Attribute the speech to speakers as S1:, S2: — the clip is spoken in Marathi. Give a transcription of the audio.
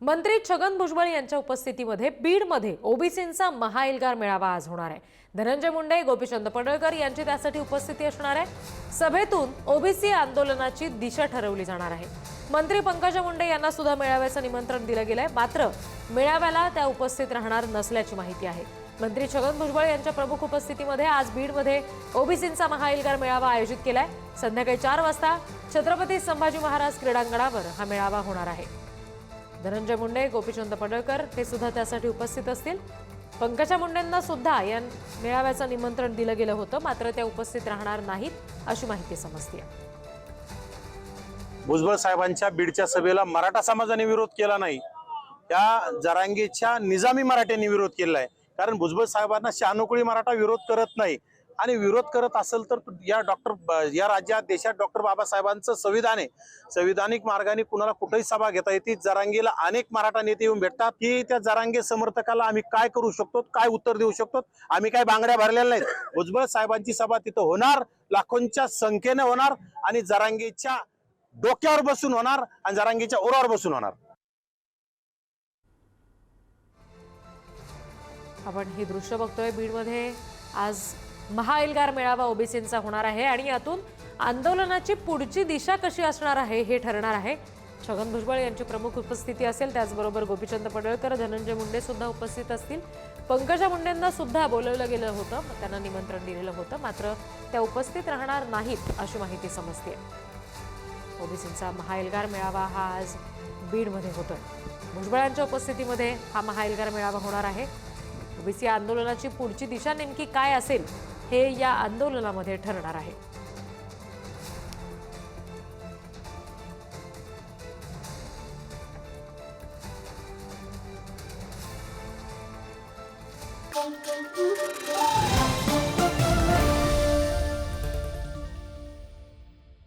S1: मंत्री छगन भुजबळ यांच्या उपस्थितीमध्ये बीडमध्ये ओबीसींचा महाएल्गार मेळावा आज होणार आहे। धनंजय मुंडे, गोपीचंद पडळकर यांची त्यासाठी उपस्थिती असणार आहे। सभेतून ओबीसी आंदोलनाची दिशा ठरवली जाणार आहे। मंत्री पंकजा मुंडे यांना सुद्धा मेळाव्याचं निमंत्रण दिलं गेलंय, मात्र मेळाव्याला त्या उपस्थित राहणार नसल्याची माहिती आहे। मंत्री छगन भुजबळ यांच्या प्रमुख उपस्थितीमध्ये आज बीडमध्ये ओबीसींचा महाएल्गार मेळावा आयोजित केलाय। संध्याकाळी 4 वाजता छत्रपती संभाजी महाराज क्रीडांगणावर हा मेळावा होणार आहे। धनंजय मुंडे, गोपीचंद पडळकर हे सुद्धा त्यासाठी उपस्थित असतील। पंकजा मुंडेंना सुद्धा या मेळाव्याचं निमंत्रण दिलं गेलं होतं, मात्र त्या उपस्थित राहणार नाहीत अशी माहिती समजते।
S2: भुजबळ साहेबांच्या बीडच्या सभेला मराठा समाजाने विरोध केला नाही, त्या जरांगेच्या निजामी मराठ्यांनी विरोध केलाय। कारण भुजबळ साहेबांना शहाणकुळी मराठा विरोध करत नाही, आणि विरोध करत असेल तर या राज्यात देशात डॉक्टर बाबासाहेबांचं संविधान आहे। संविधानिक मार्गाने कुणाला कुठेही सभा घेता येते। जरांगेला अनेक मराठा नेते येऊन भेटतात की त्या जरांगे समर्थकाला आम्ही काय करू शकतो, काय उत्तर देऊ शकतो, आम्ही काय बांगड्या भरलेल्या नाहीत। भुजबळ साहेबांची सभा तिथं होणार, लाखोंच्या संख्येने होणार, आणि जरांगेच्या डोक्यावर बसून होणार आणि जरांगेच्या ओरावर बसून होणार।
S1: आपण ही दृश्य बघतोय, बीडमध्ये आज महाएल्गार मेळावा ओबीसींचा होणार आहे आणि यातून आंदोलनाची पुढची दिशा कशी असणार आहे हे ठरणार आहे। छगन भुजबळ यांची प्रमुख उपस्थिती असेल, त्याचबरोबर गोपीचंद पडळकर, धनंजय मुंडे सुद्धा उपस्थित असतील। पंकजा मुंडेंना सुद्धा बोलवलं गेलं होतं, त्यांना निमंत्रण दिलेलं होतं, मात्र त्या उपस्थित राहणार नाहीत अशी माहिती समजते। ओबीसींचा महाएल्गार मेळावा हा आज बीडमध्ये होतोय। भुजबळांच्या उपस्थितीमध्ये हा महाएल्गार मेळावा होणार आहे। ओबीसी आंदोलनाची पुढची दिशा नेमकी काय असेल हे या आंदोलनामध्ये ठरणार आहे।
S3: Thank you.